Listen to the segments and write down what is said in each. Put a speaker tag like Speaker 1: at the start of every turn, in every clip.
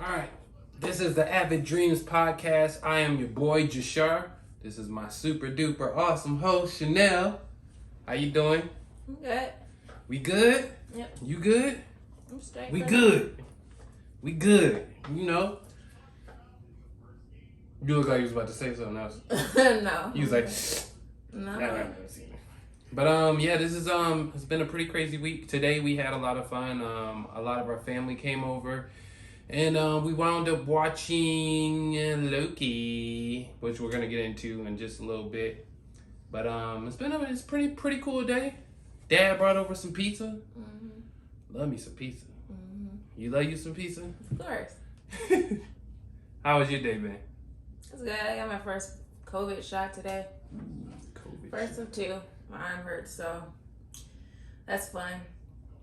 Speaker 1: Alright, this is the Avid Dreams Podcast. I am your boy, JASHAR. This is my super duper awesome host, Chanel. How you doing?
Speaker 2: I'm good.
Speaker 1: We good?
Speaker 2: Yep.
Speaker 1: You good?
Speaker 2: I'm straight.
Speaker 1: We good. We good. You know? You look like you was about to say something else.
Speaker 2: No.
Speaker 1: You was like,
Speaker 2: no.
Speaker 1: But yeah, this is it's been a pretty crazy week. Today we had a lot of fun. A lot of our family came over, and we wound up watching Loki, which we're gonna get into in just a little bit. But it's been a pretty cool day. Dad brought over some pizza. Mm-hmm. Love me some pizza. Mm-hmm. You love you some pizza?
Speaker 2: Of course.
Speaker 1: How was your day, man?
Speaker 2: It's good. I got my first COVID shot today.
Speaker 1: COVID.
Speaker 2: First of two. My arm hurts, so that's fun.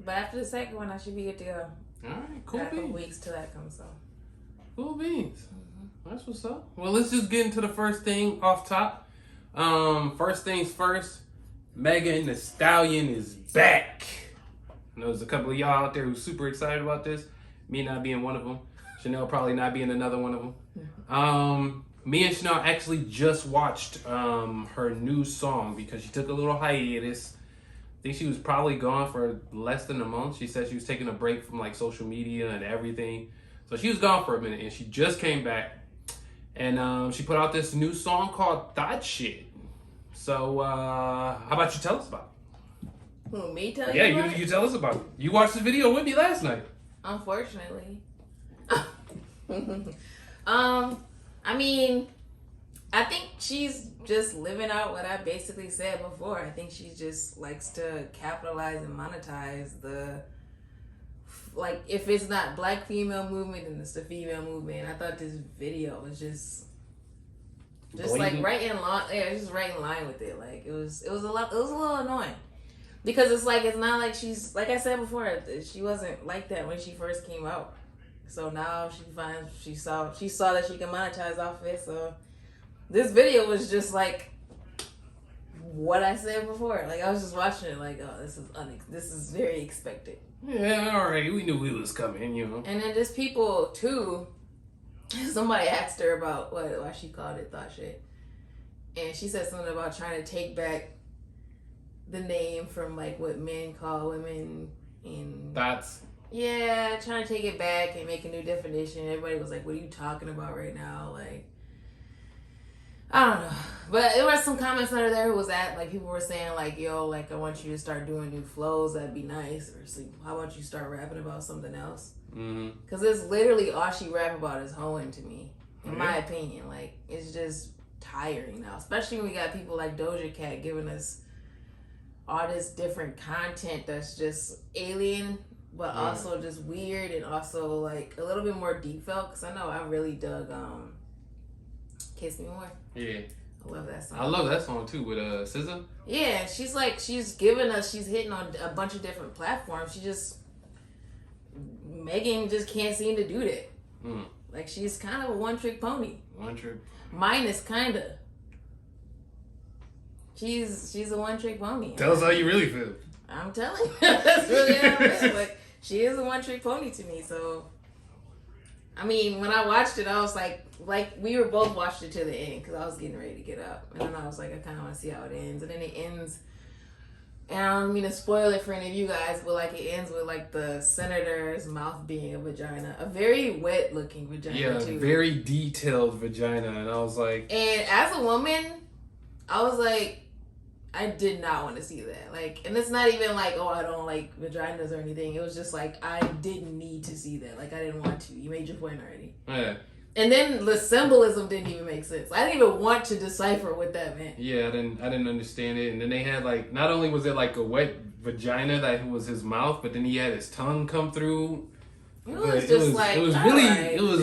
Speaker 2: But after the second one, I should be good to go.
Speaker 1: All right, cool
Speaker 2: got a
Speaker 1: beans.
Speaker 2: couple weeks till that comes, so.
Speaker 1: Cool beans.
Speaker 2: Mm-hmm.
Speaker 1: That's what's up. Well, let's just get into the first thing off top. First things first, Megan Thee Stallion is back. I know there's a couple of y'all out there who's super excited about this. Me not being one of them. Chanel probably not being another one of them. Me and Chanel actually just watched her new song because she took a little hiatus. I think she was probably gone for less than a month. She said she was taking a break from like social media and everything. So she was gone for a minute and she just came back. And she put out this new song called Thot Shit. So how about you tell us about it?
Speaker 2: Who, me tell you?
Speaker 1: Yeah,
Speaker 2: about
Speaker 1: you tell us about it. You watched the video with me last night.
Speaker 2: Unfortunately. I mean, I think she's just living out what I basically said before. I think she just likes to capitalize and monetize the, like, if it's not black female movement, then it's the female movement. I thought this video was just like right in line. Yeah, just right in line with it. Like it was a little annoying. Because it's not like she's, like I said before, she wasn't like that when she first came out. So now she saw that she can monetize off of it. So this video was just like what I said before. Like I was just watching it like, oh, this is very expected.
Speaker 1: Yeah, all right. We knew we was coming, you know.
Speaker 2: And then just people too. Somebody asked her about why she called it Thot Shit, and she said something about trying to take back the name from like what men call women in
Speaker 1: Thoughts.
Speaker 2: Yeah, trying to take it back and make a new definition. Everybody was like, what are you talking about right now? Like, I don't know. But there were some comments under there who was like, people were saying like, yo, like, I want you to start doing new flows. That'd be nice. Or so how about you start rapping about something else? Because it's literally all she rap about is hoeing to me, in my opinion. Like, it's just tiring now. Especially when we got people like Doja Cat giving us all this different content that's just alien, but also just weird and also like a little bit more deep felt. Because I know I really dug Kiss Me More.
Speaker 1: Yeah.
Speaker 2: I love that song.
Speaker 1: I love that song too with SZA.
Speaker 2: Yeah, she's hitting on a bunch of different platforms. Megan just can't seem to do that. Like she's kind of a one-trick pony. Minus kinda. She's a one-trick pony.
Speaker 1: Tell us how you really feel.
Speaker 2: I'm telling you. That's really how I feel. Like, she is a one-trick pony to me, so... I mean, when I watched it, I was like we were both watched it to the end, because I was getting ready to get up. And then I was like, I kind of want to see how it ends. And then it ends... And I don't mean to spoil it for any of you guys, but like it ends with like the senator's mouth being a vagina. A very wet-looking vagina, too.
Speaker 1: Yeah, very detailed vagina. And I was like...
Speaker 2: And as a woman, I was like... I did not want to see that. Like, and it's not even like, oh, I don't like vaginas or anything. It was just like, I didn't need to see that. Like, I didn't want to. You made your point already.
Speaker 1: Yeah.
Speaker 2: And then the symbolism didn't even make sense. I didn't even want to decipher what that meant.
Speaker 1: Yeah, I didn't understand it. And then they had like, not only was it like a wet vagina that was his mouth, but then he had his tongue come through.
Speaker 2: It was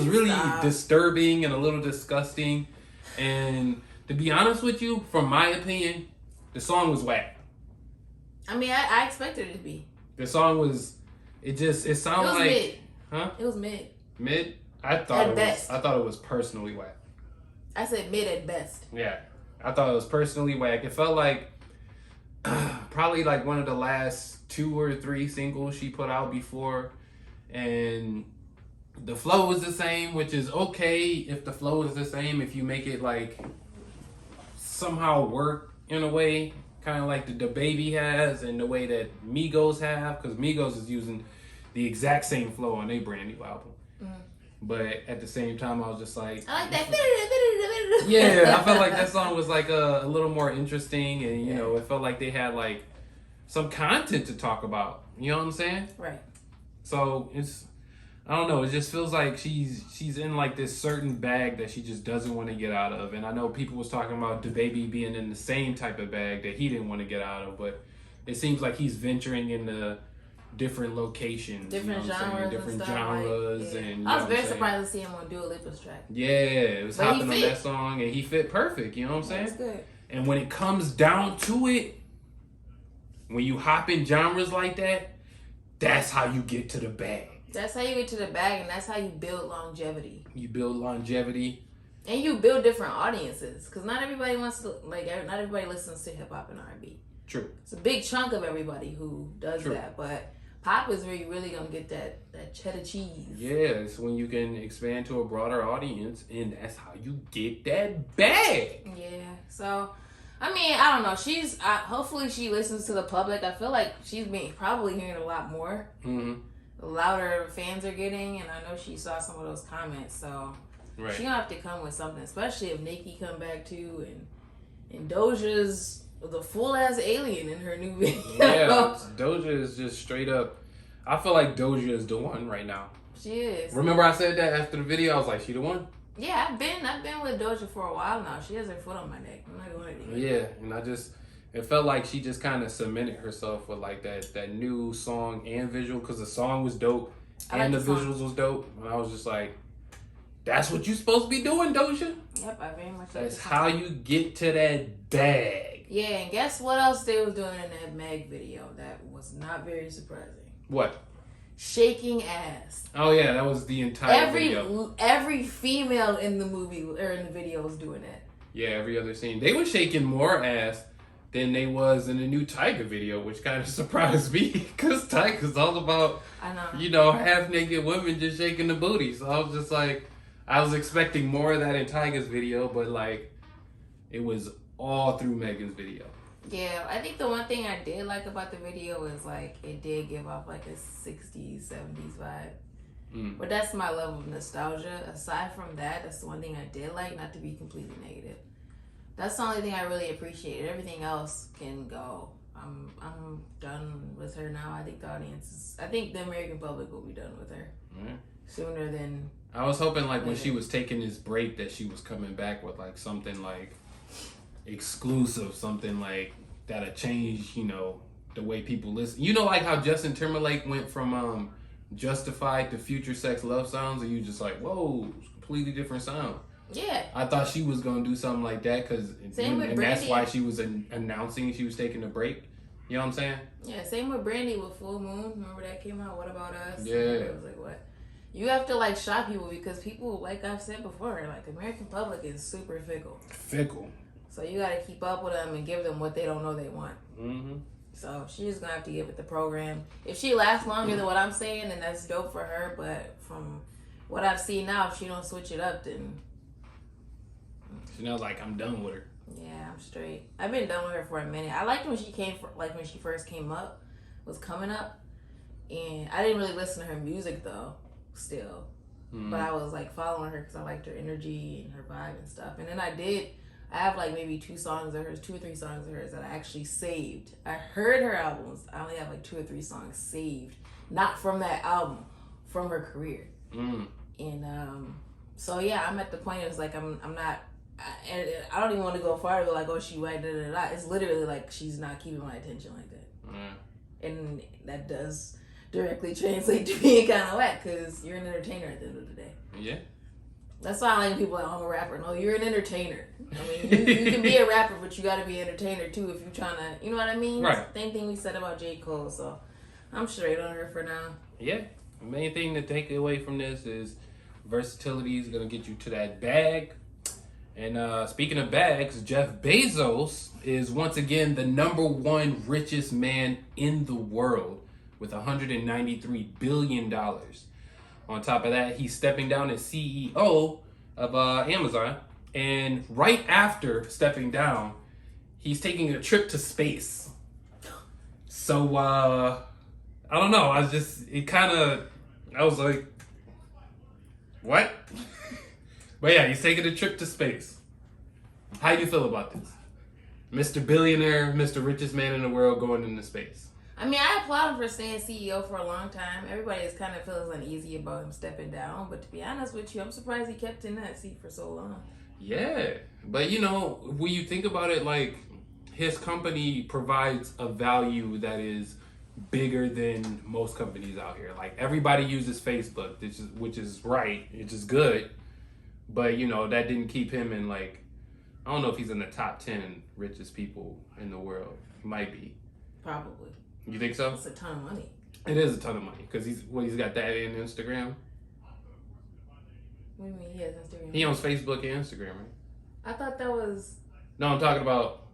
Speaker 1: really disturbing and a little disgusting. And to be honest with you, from my opinion, the song was whack.
Speaker 2: I mean, I expected it to be.
Speaker 1: The song was, it sounded like...
Speaker 2: mid.
Speaker 1: Huh?
Speaker 2: It was mid.
Speaker 1: Mid? I thought it was personally whack.
Speaker 2: I said mid at best.
Speaker 1: Yeah. I thought it was personally whack. It felt like probably like one of the last 2 or 3 singles she put out before. And The flow is the same, which is okay if the flow is the same. If you make it like somehow work in a way, kind of like the Baby has and the way that Migos have, because Migos is using the exact same flow on their brand new album. But at the same time, I was just like,
Speaker 2: I like that.
Speaker 1: Yeah, I felt like that song was like a little more interesting, and you know, it felt like they had like some content to talk about. You know what I'm saying?
Speaker 2: Right.
Speaker 1: So I don't know. It just feels like she's in like this certain bag that she just doesn't want to get out of. And I know people was talking about DaBaby being in the same type of bag that he didn't want to get out of, but it seems like he's venturing into different locations,
Speaker 2: different genres,
Speaker 1: different
Speaker 2: and stuff,
Speaker 1: genres,
Speaker 2: like,
Speaker 1: and
Speaker 2: I was very surprised to see him on Dua Lipa's track.
Speaker 1: Yeah, it was
Speaker 2: But
Speaker 1: hopping on that song, and he fit perfect. You know what I'm saying?
Speaker 2: That's good.
Speaker 1: And when it comes down to it, when you hop in genres like that, that's how you get to the bag.
Speaker 2: That's how you get to the bag, and that's how you build longevity.
Speaker 1: You build longevity.
Speaker 2: And you build different audiences, because not everybody wants to, like, not everybody listens to hip hop and R&B.
Speaker 1: True.
Speaker 2: It's a big chunk of everybody who does that, but pop is where you really gonna get that cheddar cheese.
Speaker 1: Yeah, it's when you can expand to a broader audience, and that's how you get that bag.
Speaker 2: Yeah. So, I mean, I don't know. Hopefully she listens to the public. I feel like she's probably hearing a lot more.
Speaker 1: Mm-hmm.
Speaker 2: The louder fans are getting, and I know she saw some of those comments. So she gonna have to come with something, especially if Nicki come back too, and Doja's the full ass alien in her new video.
Speaker 1: Yeah, Doja is just straight up. I feel like Doja is the one right now.
Speaker 2: She is.
Speaker 1: Remember I said that after the video? I was like, she the one?
Speaker 2: Yeah, I've been with Doja for a while now. She has her foot on my neck. I'm not going anywhere.
Speaker 1: Yeah, and it felt like she just kind of cemented herself with like that new song and visual, because the song was dope and the visuals was dope. And I was just like, that's what you supposed to be doing, Doja.
Speaker 2: Yep, I very much.
Speaker 1: That's how you get to that bag.
Speaker 2: Yeah, and guess what else they was doing in that Meg video that was not very surprising?
Speaker 1: What?
Speaker 2: Shaking ass.
Speaker 1: Oh yeah, that was the entire video.
Speaker 2: Every female in the movie or in the video was doing that.
Speaker 1: Yeah, every other scene. They were shaking more ass than they was in the new Tyga video, which kind of surprised me, because Tyga's all about, half naked women just shaking the booty. So I was just like, I was expecting more of that in Tyga's video, but like, it was all through Megan's video.
Speaker 2: Yeah, I think the one thing I did like about the video is like it did give off like a 60s, 70s vibe. But that's my level of nostalgia. Aside from that, that's the one thing I did like, not to be completely negative. That's the only thing I really appreciated. Everything else can go. I'm done with her now. I think I think the American public will be done with her sooner than.
Speaker 1: I was hoping like when she was taking this break that she was coming back with like something like exclusive, something like that'll change, the way people listen. Like how Justin Timberlake went from Justified to Future Sex Love Sounds, and you just like, whoa, completely different sound.
Speaker 2: Yeah.
Speaker 1: I thought she was gonna do something like that, and that's why she was announcing she was taking a break. You know what I'm saying?
Speaker 2: Yeah, same with Brandy with Full Moon. Remember that came out? What About Us?
Speaker 1: Yeah.
Speaker 2: It was like, what? You have to like shock people, because people, like I've said before, like American public is super fickle. So you gotta keep up with them and give them what they don't know they want. Mm-hmm. So she's gonna have to give it the program. If she lasts longer than what I'm saying, then that's dope for her. But from what I've seen now, if she don't switch it up, then
Speaker 1: she knows like I'm done with her.
Speaker 2: Yeah, I'm straight. I've been done with her for a minute. I liked when she when she first came up, was coming up, and I didn't really listen to her music though. Still, but I was like following her because I liked her energy and her vibe and stuff. And then I have like maybe 2 or 3 songs of hers that I actually saved. I heard her albums. I only have like 2 or 3 songs saved, not from that album, from her career. And so yeah, I'm at the point. It's like I'm not. I don't even want to go far to go like, oh, she white, da da da. It's literally like she's not keeping my attention like that, and that does directly translate to being kind of whack, because you're an entertainer at the end of the day.
Speaker 1: Yeah.
Speaker 2: That's why I like people like, oh, I'm a rapper. No, you're an entertainer. I mean, you can be a rapper, but you got to be an entertainer too if you're trying to, you know what I mean?
Speaker 1: Right.
Speaker 2: Same thing we said about J. Cole, so I'm straight on her for now.
Speaker 1: Yeah. The main thing to take away from this is versatility is going to get you to that bag. And speaking of bags, Jeff Bezos is once again the #1 richest man in the world with $193 billion. On top of that, he's stepping down as CEO of Amazon. And right after stepping down, he's taking a trip to space. So, I don't know. I was like, what? But yeah, he's taking a trip to space. How do you feel about this? Mr. Billionaire, Mr. Richest man in the world going into space.
Speaker 2: I mean, I applaud him for staying CEO for a long time. Everybody is kind of feels uneasy about him stepping down. But to be honest with you, I'm surprised he kept in that seat for so long.
Speaker 1: Yeah. But, you know, when you think about it, like, his company provides a value that is bigger than most companies out here. Like, everybody uses Facebook, which is right, which is good. But, you know, that didn't keep him in, like, I don't know if he's in the top 10 richest people in the world. He might be.
Speaker 2: Probably.
Speaker 1: You think so?
Speaker 2: It's a ton of money.
Speaker 1: It is a ton of money because he's got that in Instagram.
Speaker 2: What do you mean he has Instagram?
Speaker 1: He owns Facebook and Instagram, right?
Speaker 2: I thought that was...
Speaker 1: No, I'm talking about...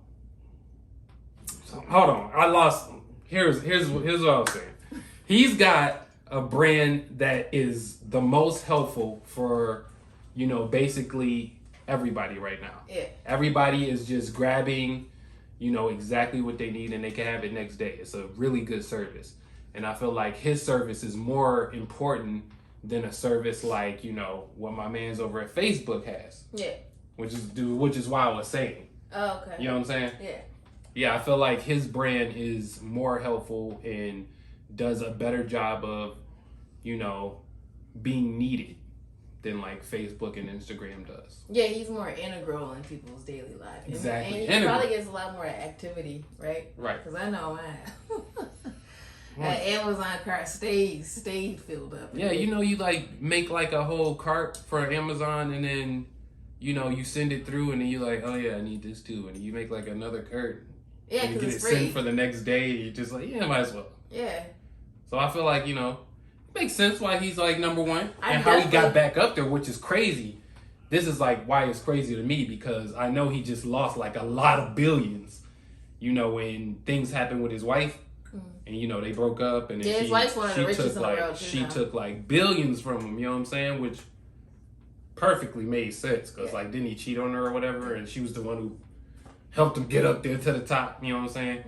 Speaker 1: Hold on. I lost... Here's what I was saying. He's got a brand that is the most helpful for, you know, basically everybody right now.
Speaker 2: Yeah.
Speaker 1: Everybody is just grabbing, you know, exactly what they need and they can have it next day. It's a really good service. And I feel like his service is more important than a service like, you know, what my man's over at Facebook has.
Speaker 2: Yeah.
Speaker 1: Which is why I was saying.
Speaker 2: Oh, okay.
Speaker 1: You know what I'm saying?
Speaker 2: Yeah.
Speaker 1: Yeah, I feel like his brand is more helpful and does a better job of, you know, being needed than like Facebook and Instagram does.
Speaker 2: Yeah, he's more integral in people's daily life.
Speaker 1: Exactly.
Speaker 2: And he probably gets a lot more activity, right?
Speaker 1: Right.
Speaker 2: Because I know mine. That Amazon cart stayed filled up.
Speaker 1: Yeah, you know, you like make like a whole cart for Amazon and then, you know, you send it through and then you like, oh yeah, I need this too. And you make like another cart.
Speaker 2: Yeah,
Speaker 1: because
Speaker 2: it's
Speaker 1: you get
Speaker 2: free.
Speaker 1: it sent for the next day. You're just like, yeah, might as well.
Speaker 2: Yeah.
Speaker 1: So I feel like, you know, it makes sense why he's like number one
Speaker 2: I
Speaker 1: and how he got back up there, which is crazy. This is like why it's crazy to me because I know he just lost like a lot of billions, you know, when things happened with his wife and, you know, they broke up and then
Speaker 2: his wife's one of the richest in the
Speaker 1: like,
Speaker 2: world too.
Speaker 1: She
Speaker 2: now.
Speaker 1: took like billions from him, you know what I'm saying? Which perfectly made sense because like didn't he cheat on her or whatever and she was the one who helped him get up there to the top, you know what I'm saying?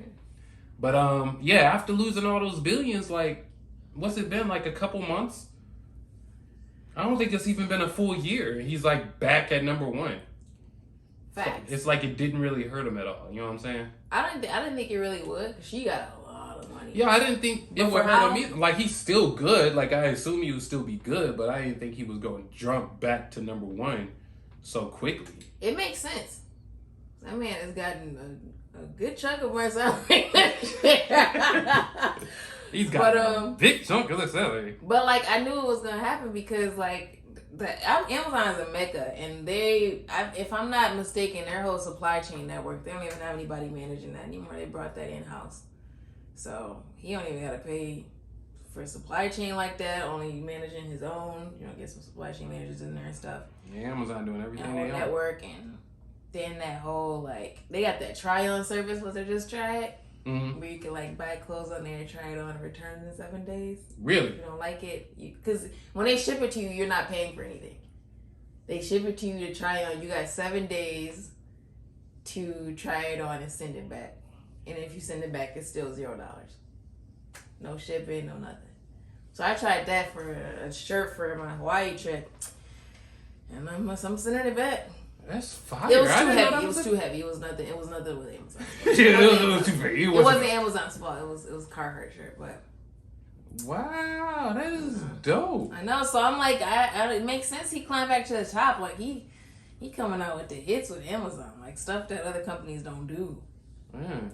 Speaker 1: But yeah, after losing all those billions, like what's it been, like a couple months? I don't think it's even been a full year. He's like back at number one.
Speaker 2: Facts.
Speaker 1: So it's like it didn't really hurt him at all. You know what I'm saying? I
Speaker 2: didn't think it really would. She got a lot of money.
Speaker 1: Yeah, I didn't think it would hurt him either. Like he's still good. Like I assume he would still be good, but I didn't think he was going to jump back to number one so quickly.
Speaker 2: It makes sense. That man has gotten a good chunk of my salary.
Speaker 1: He's got a big chunk of the salary.
Speaker 2: But like I knew it was gonna happen because like Amazon is a mecca, and if I'm not mistaken, their whole supply chain network, they don't even have anybody managing that anymore. They brought that in house, so he don't even gotta pay for supply chain like that. Only managing his own. You know, get some supply chain managers in there and stuff.
Speaker 1: Yeah, Amazon doing everything they own.
Speaker 2: Network and then that whole like they got that try-on service. Was it just try it?
Speaker 1: Mm-hmm.
Speaker 2: Where you can like buy clothes on there, try it on, and return in 7 days.
Speaker 1: Really?
Speaker 2: If you don't like it, because when they ship it to you, you're not paying for anything. They ship it to you to try on. You got 7 days to try it on and send it back. And if you send it back, it's still $0. No shipping, no nothing. So I tried that for a shirt for my Hawaii trip, and I'm sending it back.
Speaker 1: That's fire.
Speaker 2: It was too heavy. It was too heavy. It was nothing with Amazon.
Speaker 1: Yeah, it was too heavy. It
Speaker 2: wasn't Amazon's fault. It was Carhartt shirt, but.
Speaker 1: Wow, that is dope.
Speaker 2: I know. So I'm like, it makes sense. He climbed back to the top. Like he coming out with the hits with Amazon, like stuff that other companies don't do.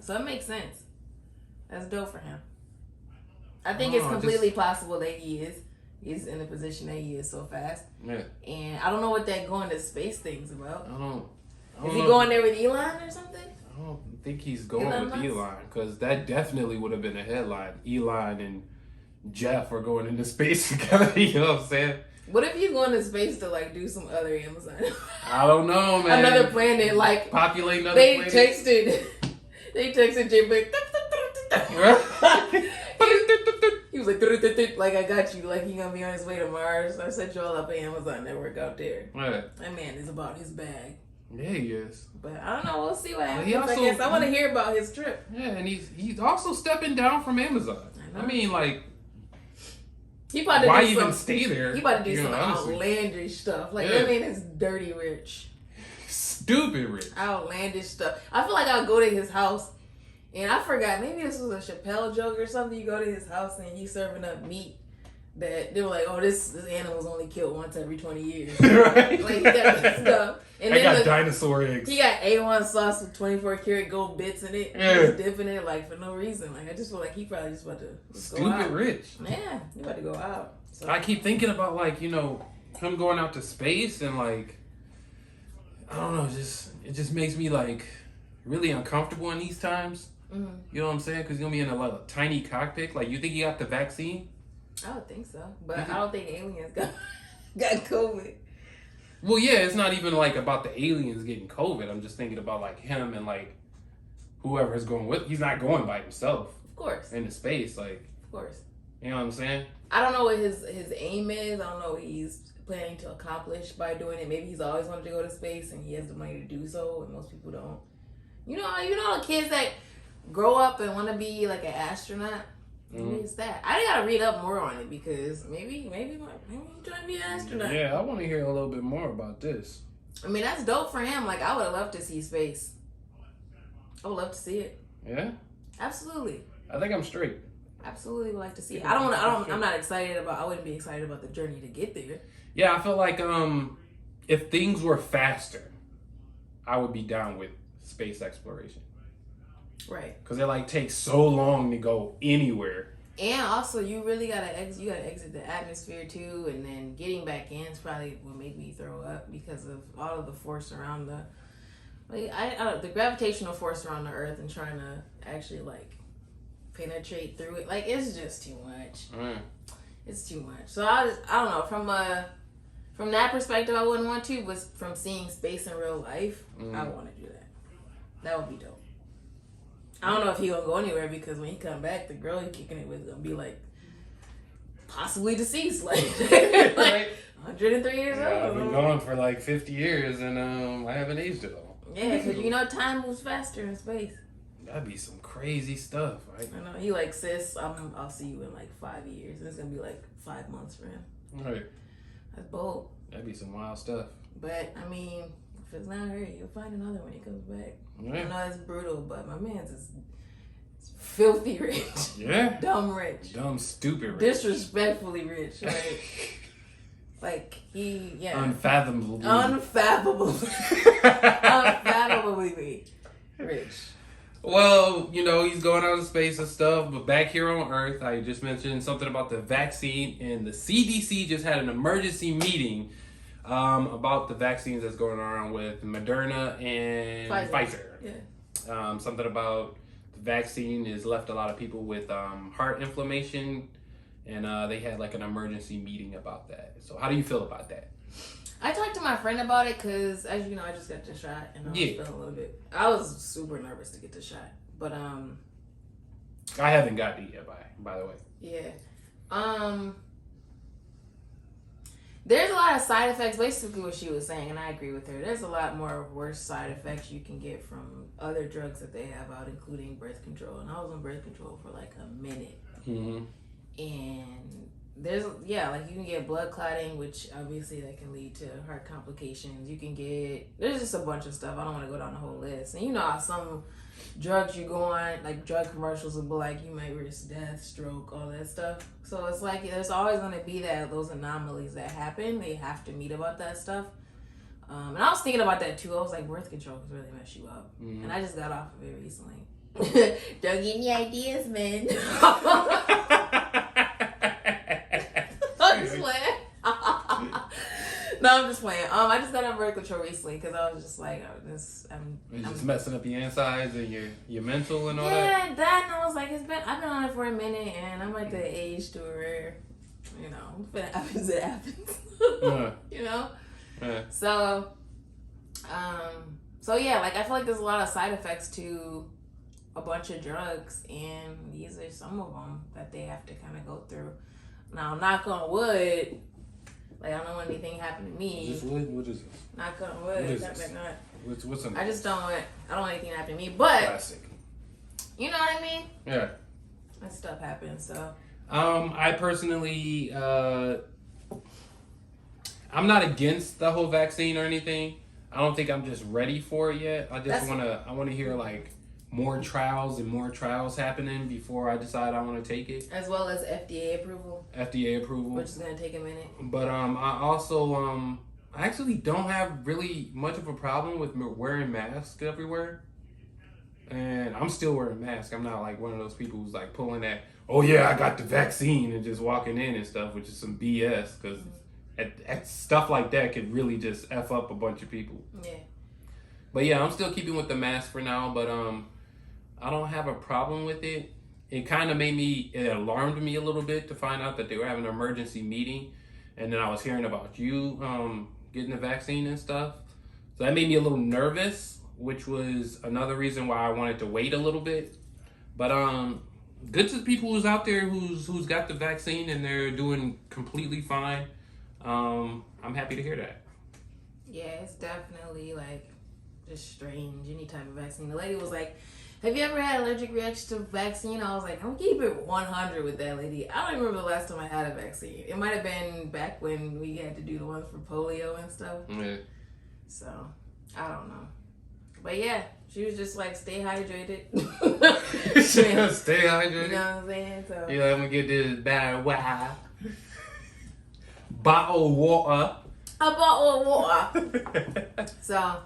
Speaker 2: So it makes sense. That's dope for him. I think it's completely possible that he's in the position that he is so fast. Yeah. And I don't know what that going to space thing's about.
Speaker 1: I don't
Speaker 2: is he going there with Elon or something?
Speaker 1: I don't think he's going with Elon because that definitely would have been a headline. Elon and Jeff are going into space together. You know what I'm saying?
Speaker 2: What if he's going to space to like do some other Amazon?
Speaker 1: I don't know, man.
Speaker 2: Another planet, like
Speaker 1: populate another
Speaker 2: planet. They texted Jay, He was like, like, I got you. Like, he gonna be on his way to Mars. I set you all up at Amazon Network out there.
Speaker 1: Right.
Speaker 2: That man is about his bag.
Speaker 1: Yeah, he is.
Speaker 2: But I don't know. We'll see what happens.
Speaker 1: Also,
Speaker 2: I guess I want to hear about his trip.
Speaker 1: Yeah, and he's also stepping down from Amazon. I mean, like,
Speaker 2: he about to
Speaker 1: why
Speaker 2: do
Speaker 1: even
Speaker 2: some,
Speaker 1: stay there?
Speaker 2: He about to do
Speaker 1: you
Speaker 2: some
Speaker 1: know, honestly.
Speaker 2: outlandish stuff. Like, that man is dirty rich.
Speaker 1: Stupid rich.
Speaker 2: Outlandish stuff. I feel like I'll go to his house, and I forgot, maybe this was a Chappelle joke or something. You go to his house and he's serving up meat that they were like, oh, this animal's only killed once every 20 years.
Speaker 1: Right.
Speaker 2: Like, he got this stuff. And
Speaker 1: I
Speaker 2: then
Speaker 1: got dinosaur eggs.
Speaker 2: He got A1 sauce with 24 karat gold bits in it.
Speaker 1: Yeah.
Speaker 2: He's dipping it like for no reason. Like, I just feel like he probably just about to go out.
Speaker 1: Stupid rich.
Speaker 2: Yeah, he about to go out. So.
Speaker 1: I keep thinking about, like, you know, him going out to space and, like, I don't know, it just makes me, like, really uncomfortable in these times.
Speaker 2: Mm-hmm.
Speaker 1: You know what I'm saying? Because he's going to be in a tiny cockpit. Like, you think he got the vaccine?
Speaker 2: I would think so. But I don't think aliens got COVID.
Speaker 1: Well, yeah, it's not even, like, about the aliens getting COVID. I'm just thinking about, like, him and, like, whoever's going with. He's not going by himself.
Speaker 2: Of course.
Speaker 1: Into space, like.
Speaker 2: Of course.
Speaker 1: You know what I'm saying?
Speaker 2: I don't know what his aim is. I don't know what he's planning to accomplish by doing it. Maybe he's always wanted to go to space and he has the money to do so, and most people don't. You know the kids that grow up and want to be like an astronaut. Maybe it's that. I gotta read up more on it because maybe I'm trying to be an astronaut.
Speaker 1: Yeah, I want to hear a little bit more about this.
Speaker 2: I mean, that's dope for him. Like, I would love to see space. I would love to see it.
Speaker 1: Yeah?
Speaker 2: Absolutely.
Speaker 1: I think I'm straight.
Speaker 2: Absolutely would like to see it. I'm not excited about, I wouldn't be excited about the journey to get there.
Speaker 1: Yeah, I feel like if things were faster, I would be down with space exploration.
Speaker 2: Right.
Speaker 1: Because it like takes so long to go anywhere.
Speaker 2: And also, you really gotta exit the atmosphere too, and then getting back in is probably what make me throw up because of all of the force around the gravitational force around the Earth and trying to actually like penetrate through it. Like, it's just too much. It's too much. So I don't know, from that perspective, I wouldn't want to, but from seeing space in real life, I want to do that. That would be dope. I don't know if he gonna go anywhere because when he come back, the girl he kicking it with is gonna be like possibly deceased, like, like 103 years old.
Speaker 1: I've been going for like 50 years and I haven't aged at all.
Speaker 2: Yeah, because time moves faster in space.
Speaker 1: That'd be some crazy stuff, right?
Speaker 2: I know. He like, sis, I'll see you in like 5 years. And it's gonna be like 5 months for him.
Speaker 1: Right.
Speaker 2: That's bold.
Speaker 1: That'd be some wild stuff.
Speaker 2: But I mean, if it's not her, you'll find another when he comes back.
Speaker 1: Yeah.
Speaker 2: I know it's brutal, but my man's is filthy rich.
Speaker 1: Yeah.
Speaker 2: Dumb rich.
Speaker 1: Dumb, stupid rich.
Speaker 2: Disrespectfully rich. Like he, yeah.
Speaker 1: Unfathomably.
Speaker 2: Unfathomably rich.
Speaker 1: Well, he's going out of space and stuff, but back here on Earth, I just mentioned something about the vaccine, and the CDC just had an emergency meeting about the vaccines that's going on with Moderna and Pfizer.
Speaker 2: Yeah.
Speaker 1: Something about the vaccine has left a lot of people with heart inflammation, and they had like an emergency meeting about that. So how do you feel about that?
Speaker 2: I talked to my friend about it because, as you know, I just got the shot and I was feeling a little bit. I was super nervous to get the shot, but
Speaker 1: I haven't gotten it yet, by the way.
Speaker 2: Yeah. There's a lot of side effects. Basically, what she was saying, and I agree with her. There's a lot more worse side effects you can get from other drugs that they have out, including birth control. And I was on birth control for like a minute, and there's you can get blood clotting, which obviously that can lead to heart complications. You can there's just a bunch of stuff. I don't want to go down the whole list. And how some drugs you go on, like drug commercials will be like, you might risk death, stroke, all that stuff. So it's like there's always going to be those anomalies that happen. They have to meet about that stuff. And I was thinking about that too. I was like, birth control can really mess you up. And I just got off of it recently. Don't get any ideas, man. I'm just playing. No, I'm just playing. I just got on birth control recently because I was just like, I'm
Speaker 1: just messing up your insides and your mental and all that.
Speaker 2: Yeah, that. And I was like, I've been on it for a minute, and I'm at the age to where, if it happens, it happens.
Speaker 1: Yeah.
Speaker 2: So yeah, like I feel like there's a lot of side effects to a bunch of drugs, and these are some of them that they have to kind of go through. Now, knock on wood, like I don't want anything happen to me.
Speaker 1: Is this wood? What is this?
Speaker 2: Knock on wood.
Speaker 1: What is this? What's in
Speaker 2: I just don't want anything to happen to me. But
Speaker 1: Classic.
Speaker 2: you know what I mean?
Speaker 1: Yeah.
Speaker 2: That stuff happens. So.
Speaker 1: I personally, I'm not against the whole vaccine or anything. I don't think I'm just ready for it yet. I want to hear like more trials and more trials happening before I decide I want to take it.
Speaker 2: As well as FDA approval.
Speaker 1: FDA approval.
Speaker 2: Which is going to take a minute.
Speaker 1: But I also I actually don't have really much of a problem with wearing masks everywhere. And I'm still wearing a mask. I'm not like one of those people who's like pulling that, oh yeah, I got the vaccine and just walking in and stuff, which is some BS, because at stuff like that could really just F up a bunch of people.
Speaker 2: Yeah.
Speaker 1: But yeah, I'm still keeping with the mask for now, but I don't have a problem with it. It kind of it alarmed me a little bit to find out that they were having an emergency meeting, and then I was hearing about you getting the vaccine and stuff. So that made me a little nervous, which was another reason why I wanted to wait a little bit. But good to the people who's out there who's got the vaccine and they're doing completely fine. I'm happy to hear that.
Speaker 2: Yeah, it's definitely like just strange, any type of vaccine. The lady was like, have you ever had allergic reaction to vaccine? I was like, I'm keep it 100 with that lady. I don't remember the last time I had a vaccine. It might have been back when we had to do the ones for polio and stuff.
Speaker 1: Yeah.
Speaker 2: So, I don't know. But yeah, she was just like, stay hydrated.
Speaker 1: Stay hydrated.
Speaker 2: You know what I'm saying? So,
Speaker 1: yeah, I'm gonna get this bad bottle of water.
Speaker 2: A bottle of water. So,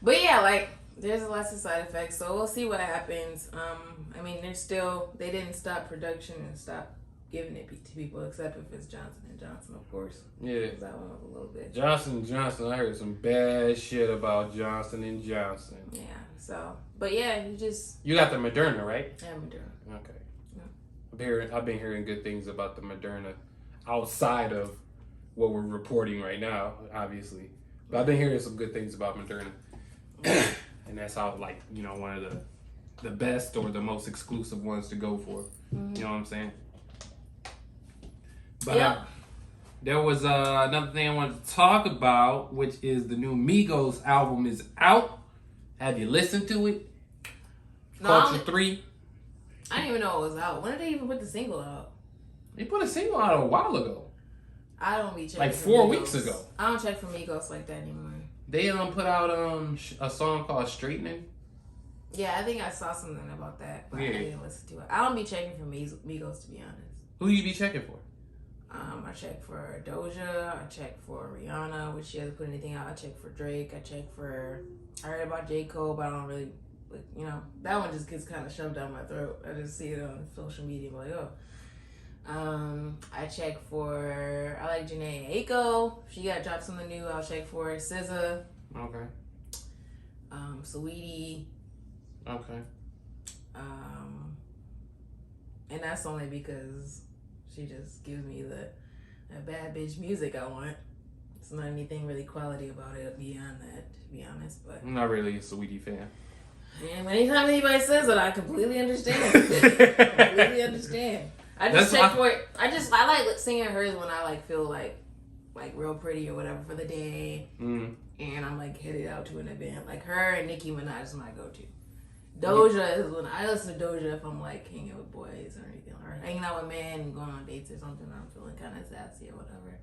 Speaker 2: but yeah, like, there's lots of side effects. So we'll see what happens. I mean, they didn't stop production and stop giving it to people, except if it's Johnson & Johnson, of course.
Speaker 1: Yeah.
Speaker 2: That one was a little bit.
Speaker 1: Johnson & Johnson, I heard some bad shit about Johnson & Johnson.
Speaker 2: Yeah, so, but yeah,
Speaker 1: You got the Moderna, right?
Speaker 2: Yeah, Moderna.
Speaker 1: Okay.
Speaker 2: Yeah.
Speaker 1: I've been hearing good things about the Moderna outside of what we're reporting right now, obviously. But I've been hearing some good things about Moderna. And that's how, like, you know, one of the best or the most exclusive ones to go for. Mm-hmm. You know what I'm saying? But there was another thing I wanted to talk about, which is the new Migos album is out. Have you listened to it?
Speaker 2: No,
Speaker 1: Culture 3.
Speaker 2: I didn't even know it was out. When did they even put the single out?
Speaker 1: They put a single out a while ago.
Speaker 2: I don't be checking.
Speaker 1: Like 4 weeks ago.
Speaker 2: I don't check for Migos like that anymore.
Speaker 1: They put out a song called Straightening.
Speaker 2: Yeah, I think I saw something about that, but I didn't listen to it. I don't be checking for Migos, to be honest.
Speaker 1: Who you be checking for?
Speaker 2: I check for Doja. I check for Rihanna, which she hasn't put anything out. I check for Drake. I heard about J. Cole, but I don't really, you know, that one just gets kind of shoved down my throat. I just see it on social media, I'm like, oh. I check for, I like Janae Aiko. She got dropped something new. I'll check for SZA.
Speaker 1: Okay.
Speaker 2: Saweetie.
Speaker 1: Okay.
Speaker 2: And that's only because she just gives me the bad bitch music I want. It's not anything really quality about it beyond that, to be honest. But
Speaker 1: I'm not really a Saweetie fan.
Speaker 2: And anytime anybody says it, I completely understand. Completely understand. I just check for it. I like singing hers when I like feel like real pretty or whatever for the day, and I'm like headed out to an event. Like her and Nicki Minaj is my go-to. Doja is when I listen to Doja if I'm like hanging with boys or anything, or hanging out with men and going on dates or something. I'm feeling kind of sassy or whatever.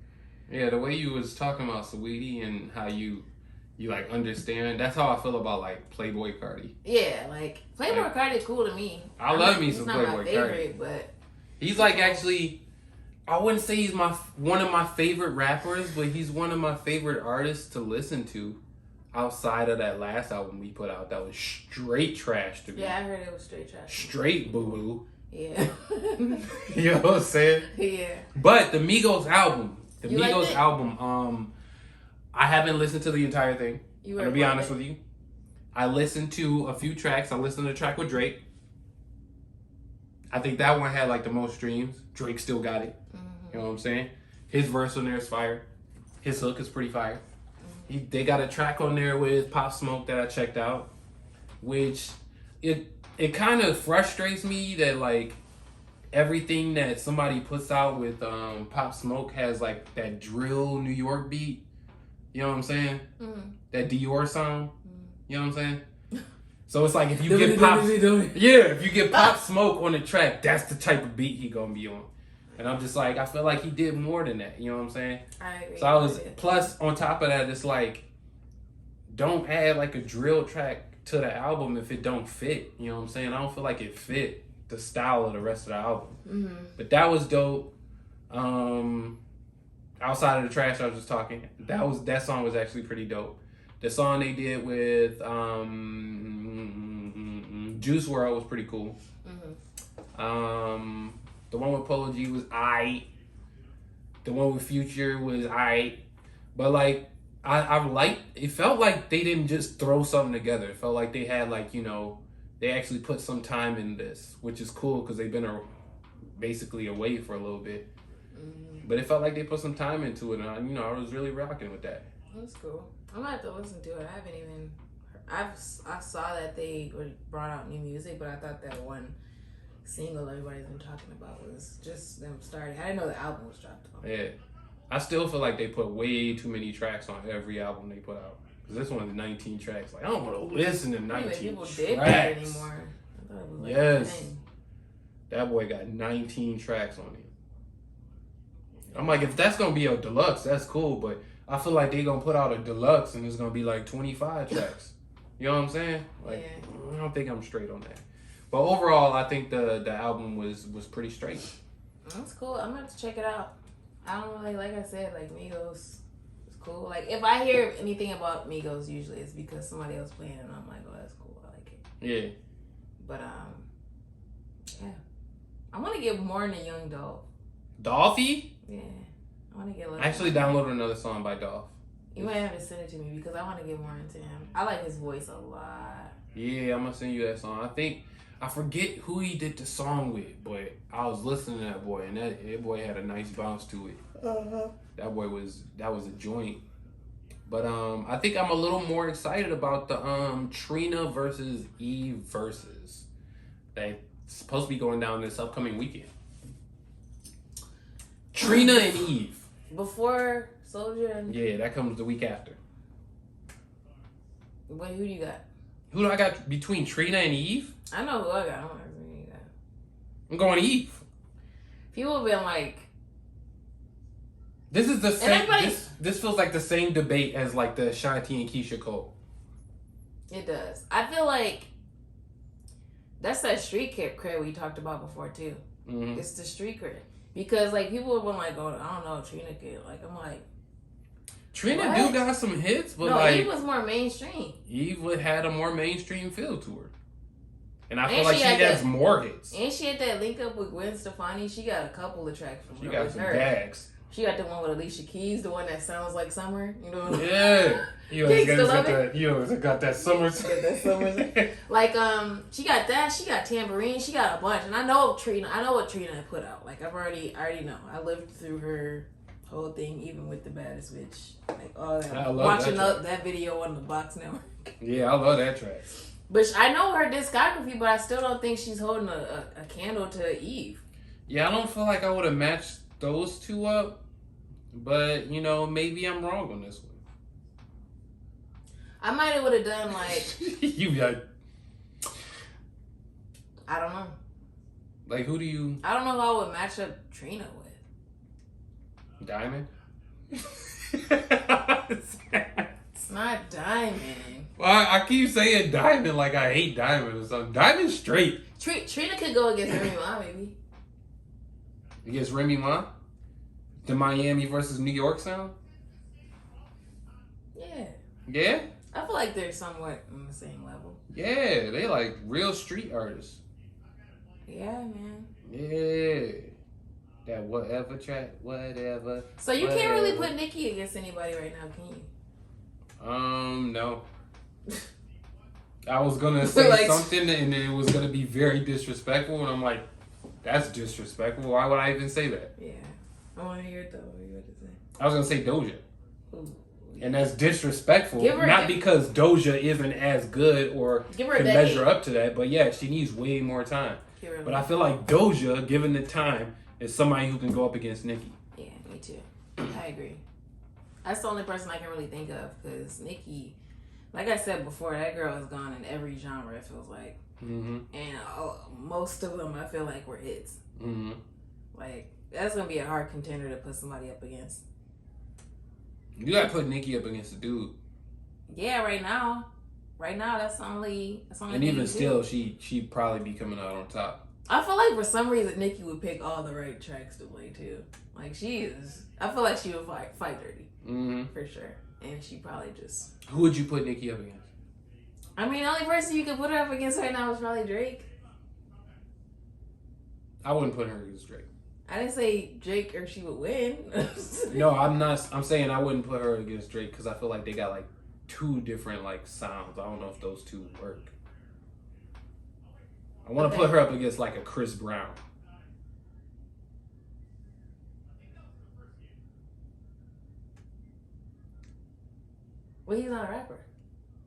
Speaker 1: Yeah, the way you was talking about Saweetie and how you like understand. That's how I feel about like Playboy Cardi.
Speaker 2: Yeah, like Playboy Cardi is cool to me.
Speaker 1: I love me some Playboy Cardi.
Speaker 2: He's not my favorite, but
Speaker 1: he's like actually, I wouldn't say he's one of my favorite rappers, but he's one of my favorite artists to listen to. Outside of that last album we put out, that was straight trash to me.
Speaker 2: Yeah, I heard it was straight trash.
Speaker 1: Straight boo boo.
Speaker 2: Yeah.
Speaker 1: You know what I'm saying?
Speaker 2: Yeah.
Speaker 1: But the Migos album, I haven't listened to the entire thing. I'm gonna be honest with you. I listened to a few tracks. I listened to the track with Drake. I think that one had like the most streams. Drake still got it. Mm-hmm. You know what I'm saying? His verse on there is fire. His hook is pretty fire. They got a track on there with Pop Smoke that I checked out, which it it kind of frustrates me that like everything that somebody puts out with Pop Smoke has like that drill New York beat. You know what I'm saying? Mm-hmm. That Dior song. Mm-hmm. You know what I'm saying? So it's like if you get if you get Pop Smoke on the track, that's the type of beat he gonna be on. And I'm just like, I feel like he did more than that. You know what I'm saying?
Speaker 2: I agree.
Speaker 1: So I was plus on top of that, it's like, don't add like a drill track to the album if it don't fit. You know what I'm saying? I don't feel like it fit the style of the rest of the album. Mm-hmm. But that was dope. Outside of the trash I was just talking, that song was actually pretty dope. The song they did with Juice WRLD was pretty cool. Mm-hmm. The one with Polo G was aight. The one with Future was aight. But like I liked, it felt like they didn't just throw something together. It felt like they had like, you know, they actually put some time in this, which is cool because they've been basically away for a little bit. Mm-hmm. But it felt like they put some time into it, and I was really rocking with that.
Speaker 2: That's cool. I'm gonna have to listen to it. I haven't even. I saw that they brought out new music, but I thought that one single everybody's been talking about was just them starting. I didn't know the album was dropped.
Speaker 1: Yeah, I still feel like they put way too many tracks on every album they put out. Cause this one's 19 tracks. Like I don't want to listen to 19
Speaker 2: people
Speaker 1: tracks.
Speaker 2: Did that anymore. I thought it was like
Speaker 1: yes, that boy got 19 tracks on it. I'm like, if that's gonna be a deluxe, that's cool. But I feel like they gonna put out a deluxe and it's gonna be like 25 tracks. You know what I'm saying? Like, yeah. I don't think I'm straight on that. But overall, I think the album was pretty straight.
Speaker 2: That's cool. I'm gonna have to check it out. I don't really, like I said, like Migos is cool. Like if I hear anything about Migos, usually it's because somebody else playing it and I'm like, oh, that's cool. I like it.
Speaker 1: Yeah.
Speaker 2: But yeah. I want to get more into Young Dolph.
Speaker 1: Dolphy?
Speaker 2: Yeah. I want to get.
Speaker 1: I actually downloaded another song by Dolph.
Speaker 2: You might have to send it to me because I want to get more into him. I like his voice a lot.
Speaker 1: Yeah, I'm gonna send you that song. I forget who he did the song with, but I was listening to that boy, and that boy had a nice bounce to it. That was a joint. But I think I'm a little more excited about the Trina VERZUZ Eve versus that's supposed to be going down this upcoming weekend. Trina and Eve.
Speaker 2: Before Soldier and...
Speaker 1: Yeah, that comes the week after.
Speaker 2: Wait, who do you got?
Speaker 1: Who do I got between Trina and Eve?
Speaker 2: I know who I got. I don't know who you got.
Speaker 1: I'm going Eve.
Speaker 2: People have been like...
Speaker 1: This is the same... This feels like the same debate as like the Shanti and Keisha Cole.
Speaker 2: It does. I feel like that's that street cred we talked about before too. Mm-hmm. It's the street cred. Because like people have been like, oh, I don't know, Trina kid. Like I'm like,
Speaker 1: Trina
Speaker 2: what?
Speaker 1: do got some hits, but
Speaker 2: no,
Speaker 1: like
Speaker 2: Eve was more mainstream.
Speaker 1: Eve had a more mainstream feel to her, and I feel like she has more hits.
Speaker 2: And she had that link up with Gwen Stefani. She got a couple of tracks from her.
Speaker 1: She got some gags.
Speaker 2: She got the one with Alicia Keys, the one that sounds like summer. You know.
Speaker 1: Yeah. You always got that summer.
Speaker 2: Like she got that. She got Tambourine. She got a bunch, and I know Trina. I know what Trina put out. Like I already know. I lived through her whole thing, even with the baddest bitch. Like all that.
Speaker 1: I love
Speaker 2: watching that video on the Box Network.
Speaker 1: Yeah, I love that track.
Speaker 2: But I know her discography, but I still don't think she's holding a candle to Eve.
Speaker 1: Yeah, I don't feel like I would have matched those two up, but you know, maybe I'm wrong on this one.
Speaker 2: I might have would have done like
Speaker 1: you got.
Speaker 2: I don't know.
Speaker 1: Like who do you?
Speaker 2: I don't know who I would match up Trina with.
Speaker 1: Diamond.
Speaker 2: It's not Diamond.
Speaker 1: Well, I keep saying Diamond like I hate Diamond or something. Diamond's straight.
Speaker 2: Trina could go against Remy Ma, maybe.
Speaker 1: Against Remy Ma? The Miami versus New York sound?
Speaker 2: Yeah.
Speaker 1: Yeah?
Speaker 2: I feel like they're somewhat on the same level.
Speaker 1: Yeah, they like real street artists.
Speaker 2: Yeah, man.
Speaker 1: Yeah. That whatever track, whatever.
Speaker 2: So you can't really put Nicki against anybody right now, can you?
Speaker 1: No. I was gonna say like, something and it was gonna be very disrespectful, and I'm like, that's disrespectful. Why would I even say that?
Speaker 2: Yeah. I want to hear it though. What are you about to say?
Speaker 1: I was gonna say Doja.
Speaker 2: Ooh,
Speaker 1: And that's disrespectful. Not because Doja isn't as good or can measure up to that, but yeah, she needs way more time. But I feel like Doja, given the time, is somebody who can go up against Nicki.
Speaker 2: Yeah, me too. I agree. That's the only person I can really think of, because Nicki, like I said before, that girl has gone in every genre, it feels like. Mm-hmm. And most of them I feel like were hits. Mm-hmm. Like, that's going to be a hard contender to put somebody up against.
Speaker 1: You got to put Nicki up against a dude.
Speaker 2: Yeah, right now. Right now, that's the only
Speaker 1: and even still, she'd probably be coming out on top.
Speaker 2: I feel like for some reason Nicki would pick all the right tracks to play too. Like I feel like she would fight dirty. Mm-hmm. For sure. And she probably just...
Speaker 1: Who would you put Nicki up against?
Speaker 2: I mean, the only person you could put her up against right now is probably Drake.
Speaker 1: I wouldn't put her against Drake.
Speaker 2: I didn't say Drake or she would win.
Speaker 1: No, I'm not. I'm saying I wouldn't put her against Drake because I feel like they got like two different like sounds. I don't know if those two work. I want to put her up against like a Chris Brown.
Speaker 2: Well, he's not a rapper.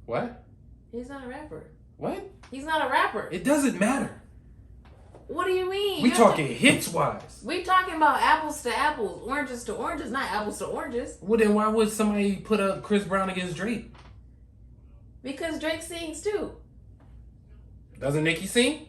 Speaker 1: What?
Speaker 2: He's not a rapper.
Speaker 1: What?
Speaker 2: He's not a rapper.
Speaker 1: It doesn't matter.
Speaker 2: What do you mean?
Speaker 1: We talking hits wise.
Speaker 2: We talking about apples to apples, oranges to oranges, not apples to oranges.
Speaker 1: Well, then why would somebody put up Chris Brown against Drake?
Speaker 2: Because Drake sings too.
Speaker 1: Doesn't Nicki sing?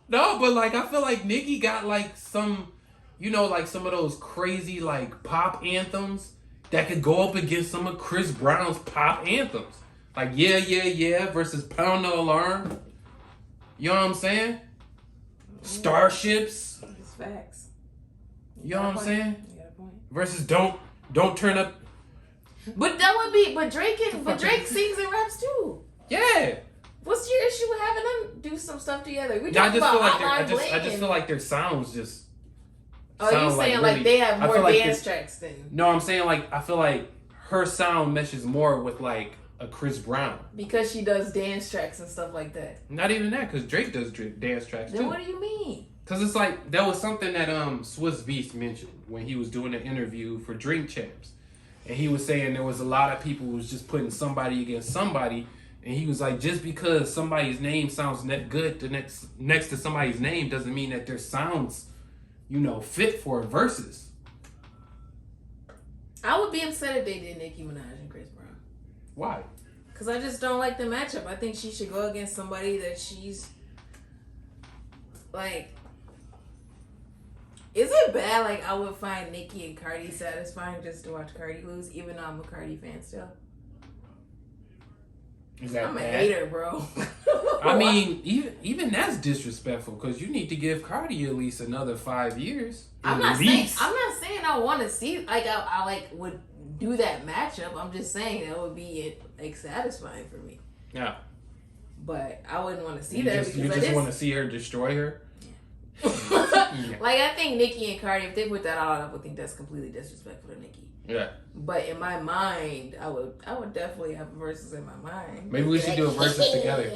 Speaker 1: No, but like I feel like Nicki got like some, like some of those crazy like pop anthems that could go up against some of Chris Brown's pop anthems. Like Yeah, Yeah, Yeah versus Pound the Alarm. You know what I'm saying? Starships.
Speaker 2: It's facts.
Speaker 1: You know what I'm saying?
Speaker 2: You got a point.
Speaker 1: Versus Don't Turn Up.
Speaker 2: But that would be, but Drake sings and raps too.
Speaker 1: Yeah.
Speaker 2: What's your issue with having them do some stuff together?
Speaker 1: I just feel like their sounds just.
Speaker 2: Oh, you saying like they have more dance tracks than?
Speaker 1: No, I'm saying like I feel like her sound meshes more with like a Chris Brown
Speaker 2: because she does dance tracks and stuff like that.
Speaker 1: Not even that, because Drake does dance tracks too.
Speaker 2: Then what do you mean?
Speaker 1: Because it's like that was something that Swiss Beast mentioned when he was doing an interview for Drink Champs, and he was saying there was a lot of people who was just putting somebody against somebody, and he was like, just because somebody's name sounds good next to somebody's name doesn't mean that their sounds, fit for verses.
Speaker 2: I would be upset if they did Nicki Minaj and Chris Brown.
Speaker 1: Why?
Speaker 2: Because I just don't like the matchup. I think she should go against somebody that she's like. Is it bad? Like, I would find Nicki and Cardi satisfying just to watch Cardi lose, even though I'm a Cardi fan still.
Speaker 1: Is that
Speaker 2: I'm
Speaker 1: bad?
Speaker 2: a hater, bro.
Speaker 1: I mean, even that's disrespectful because you need to give Cardi at least another 5 years.
Speaker 2: I'm not saying I want to see I like would do that matchup. I'm just saying that would be like satisfying for me.
Speaker 1: Yeah.
Speaker 2: But I wouldn't want to see that
Speaker 1: you just want to see her destroy her.
Speaker 2: Yeah. Like I think Nicki and Cardi, if they put that out, I would think that's completely disrespectful to Nicki.
Speaker 1: Yeah.
Speaker 2: But in my mind, I would definitely have verses in my mind.
Speaker 1: Maybe we should do a verses together.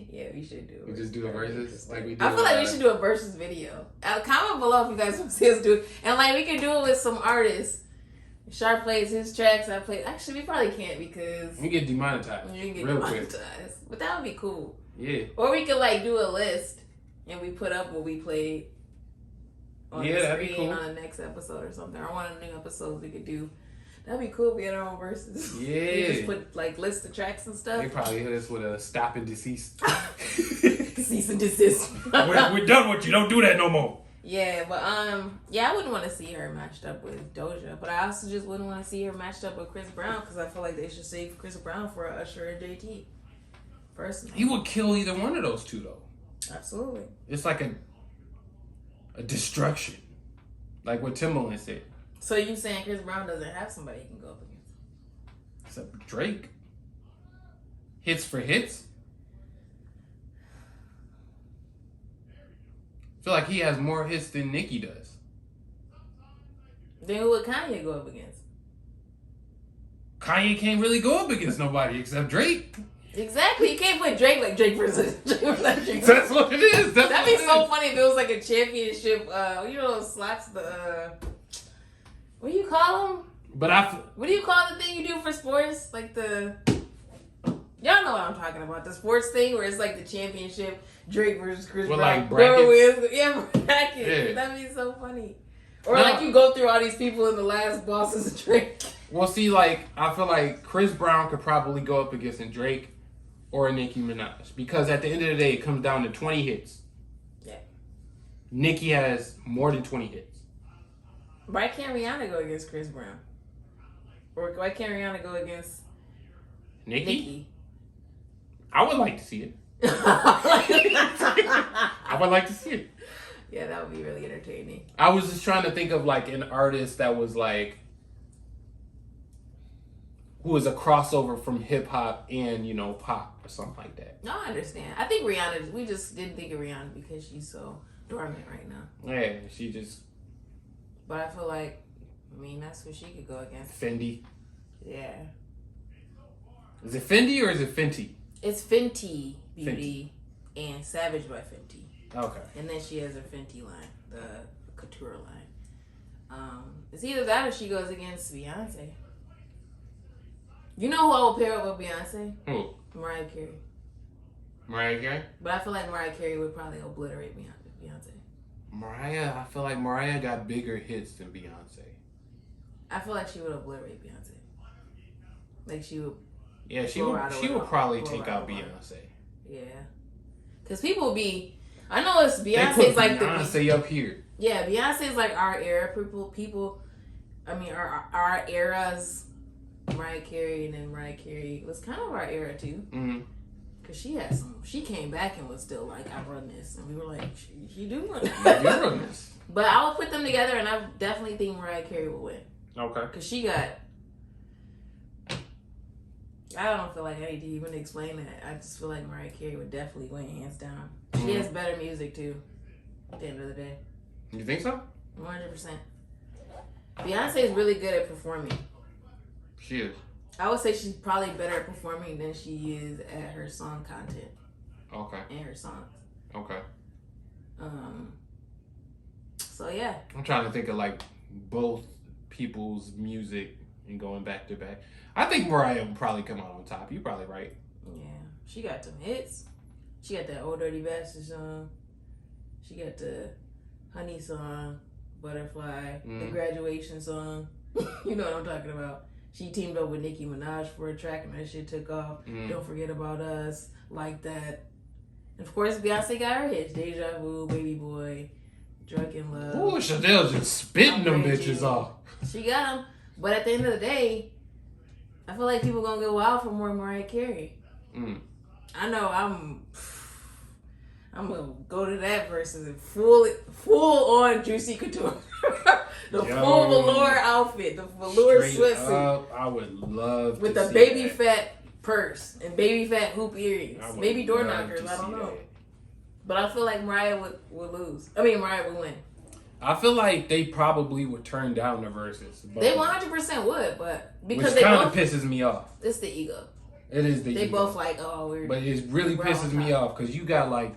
Speaker 2: Yeah, we should do.
Speaker 1: We just do a verses like we do.
Speaker 2: I feel like we should do a verses video. Comment below if you guys want to see us do it, and like we can do it with some artists. Shar plays his tracks. I play. Actually, we probably can't because
Speaker 1: we get demonetized.
Speaker 2: You can get
Speaker 1: real
Speaker 2: demonetized,
Speaker 1: quick.
Speaker 2: But that would be cool.
Speaker 1: Yeah.
Speaker 2: Or we could like do a list and we put up what we played on the screen cool. On the next episode or something, or one of the new episodes we could do. That'd be cool if we had our own verses.
Speaker 1: Yeah.
Speaker 2: We just put like list of tracks and stuff.
Speaker 1: They probably hit us with a stop and desist.
Speaker 2: Cease and desist.
Speaker 1: We're done with you. Don't do that no more.
Speaker 2: Yeah, but I wouldn't want to see her matched up with Doja, but I also just wouldn't want to see her matched up with Chris Brown because I feel like they should save Chris Brown for Usher and JT. Personally,
Speaker 1: he would kill either one of those two though.
Speaker 2: Absolutely.
Speaker 1: It's like a destruction, like what Timbaland said.
Speaker 2: So you saying Chris Brown doesn't have somebody he can go up against?
Speaker 1: Except Drake. Hits for hits. I feel like he has more hits than Nicki does.
Speaker 2: Then who would Kanye go up against?
Speaker 1: Kanye can't really go up against nobody except Drake.
Speaker 2: Exactly. You can't put Drake like Drake versus Drake.
Speaker 1: That's what it is.
Speaker 2: That'd be so funny if it was like a championship. Those slots. What do you call them? What do you call the thing you do for sports? Like y'all know what I'm talking about. The sports thing where it's like the championship. Drake versus Chris Brown.
Speaker 1: Like brackets?
Speaker 2: Yeah, brackets. Yeah. That'd be so funny. Or like you go through all these people and the last boss is Drake.
Speaker 1: Well, see, like, I feel like Chris Brown could probably go up against Drake or Nicki Minaj. Because at the end of the day, it comes down to 20 hits.
Speaker 2: Yeah.
Speaker 1: Nicki has more than 20 hits.
Speaker 2: Why can't Rihanna go against Chris Brown? Or why can't Rihanna go against Nicki?
Speaker 1: I would like to see it. I would like to see it.
Speaker 2: Yeah, that would be really entertaining.
Speaker 1: I was just trying to think of like an artist that was like, who was a crossover from hip hop and, pop or something like that.
Speaker 2: No, I understand. I think Rihanna, we just didn't think of Rihanna because she's so dormant right now.
Speaker 1: Yeah, she just.
Speaker 2: But I feel like, that's who she could go against.
Speaker 1: Fendi.
Speaker 2: Yeah.
Speaker 1: Is it Fendi or is it Fenty?
Speaker 2: It's Fenty Beauty and Savage by Fenty.
Speaker 1: Okay.
Speaker 2: And then she has her Fenty line, the couture line. It's either that or she goes against Beyonce. You know who I would pair up with Beyonce?
Speaker 1: Who?
Speaker 2: Mariah Carey.
Speaker 1: Mariah Carey?
Speaker 2: But I feel like Mariah Carey would probably obliterate Beyonce.
Speaker 1: I feel like Mariah got bigger hits than Beyonce.
Speaker 2: I feel like she would obliterate Beyonce. Like she would.
Speaker 1: Yeah, she would probably take out Beyonce.
Speaker 2: Yeah. Because people would be. I know it's Beyonce's like
Speaker 1: Beyonce up here.
Speaker 2: Yeah, Beyonce's like our era. Our era's Mariah Carey, and then Mariah Carey was kind of our era too. Mm-hmm. Cause she came back and was still like, I run this, and we were like, she do run this. You run this. But I would put them together, and I definitely think Mariah Carey will win.
Speaker 1: Okay.
Speaker 2: Cause she got. I don't feel like I need to even explain that. I just feel like Mariah Carey would definitely win, hands down. She has better music too. At the end of the day.
Speaker 1: You think so?
Speaker 2: 100%. Beyonce is really good at performing.
Speaker 1: She is.
Speaker 2: I would say she's probably better at performing than she is at her song content.
Speaker 1: Okay.
Speaker 2: And her songs.
Speaker 1: Okay.
Speaker 2: So yeah.
Speaker 1: I'm trying to think of like both people's music and going back to back. I think Mariah will probably come out on top. You're probably right.
Speaker 2: Yeah. She got some hits. She got that Old Dirty Bastard song. She got the Honey song, Butterfly, the Graduation song. You know what I'm talking about. She teamed up with Nicki Minaj for a track and that shit took off. Don't Forget About Us, Like That. And of course, Beyonce got her hits. Deja Vu, Baby Boy, Drunk in Love.
Speaker 1: Ooh, Chanel just spitting them bitches off. She
Speaker 2: got them. But at the end of the day, I feel like people gonna go wild for more Mariah Carey. I know I'm gonna go to that versus full on Juicy Couture. Full velour outfit, the velour sweatsuit.
Speaker 1: I would love
Speaker 2: with
Speaker 1: to
Speaker 2: the
Speaker 1: see
Speaker 2: baby
Speaker 1: that.
Speaker 2: fat purse and baby fat hoop earrings, baby door knockers. I don't know, but I feel like Mariah would lose. Mariah would win.
Speaker 1: I feel like they probably would turn down the verses.
Speaker 2: They 100% would, but because
Speaker 1: which kind of pisses me off.
Speaker 2: It's the ego.
Speaker 1: It is the ego.
Speaker 2: They both like,
Speaker 1: but it really pisses me off because you got like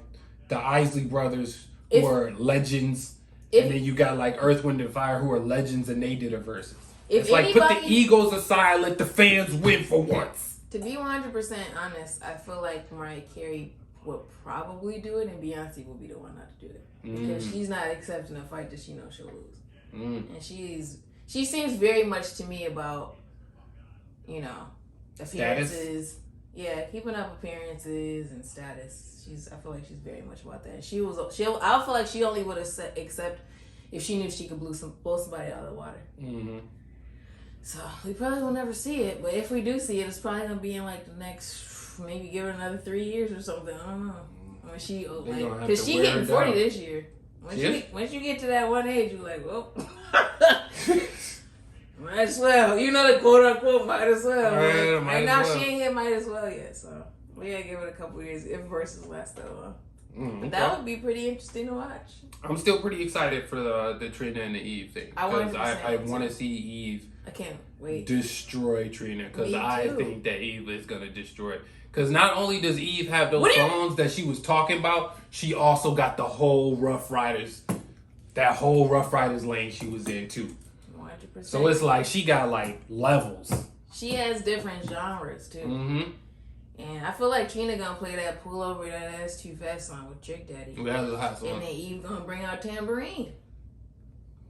Speaker 1: the Isley brothers who are legends. And then you got like Earth, Wind, and Fire who are legends and they did a verses. It's like put the egos aside, let the fans win for once.
Speaker 2: To be 100% honest, I feel like Mariah Carey would probably do it and Beyonce will be the one not to do it. Because she's not accepting a fight that she knows she'll lose. And she seems very much to me about, appearances. Status? Yeah, keeping up appearances and status. I feel like she's very much about that. I feel like she only would accept if she knew she could blow somebody out of the water. So we probably will never see it, but if we do see it, it's probably gonna be in like the next, maybe give it another 3 years or something. I don't know. When she because she hitting 40 this year. Once you get to that one age, you're like, well, might as well. You know the quote unquote might as well. Right now she ain't hit might as well yet, so we gotta give it a couple years if versus last that long. But that would be pretty interesting to watch. I'm
Speaker 1: still pretty excited for the Trina and the Eve thing because I want to see Eve.
Speaker 2: I can't wait.
Speaker 1: Destroy Trina because I think that Eve is gonna destroy it Because not only does Eve have those songs that she was talking about, she also got the whole Rough Riders, that whole Rough Riders lane she was in too. 100%. So it's like she got like levels.
Speaker 2: She has different genres too. Mm-hmm. And I feel like Trina gonna play that Pull Over That Ass Too Fast song with Trick Daddy.
Speaker 1: That was a hot song.
Speaker 2: And then Eve gonna bring out Tambourine.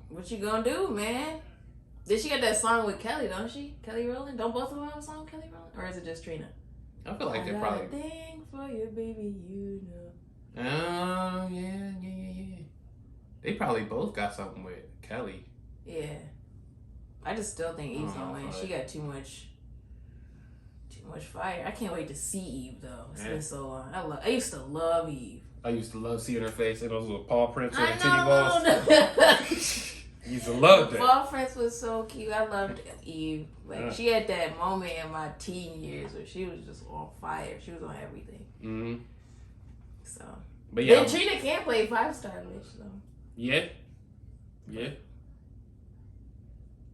Speaker 2: What you gonna do, man? Did she get that song with Kelly, don't she? Kelly Rowland? Don't both of them have a song with Kelly Rowland? Or is it just Trina?
Speaker 1: I feel like they're probably...
Speaker 2: I got a thing for you, baby, you know.
Speaker 1: Oh, yeah. They probably both got something with Kelly.
Speaker 2: Yeah. I just still think Eve's gonna win. She got too much fire. I can't wait to see Eve though. It's been so long. I used to love Eve.
Speaker 1: I used to love seeing her face and those little paw prints and titty balls. Used to love that.
Speaker 2: Paw prints was so cute. I loved Eve. Like she had that moment in my teen years where she was just on fire. She was on everything. Mm-hmm. So, but yeah, then Trina can play 5-star bitch though.
Speaker 1: Yeah.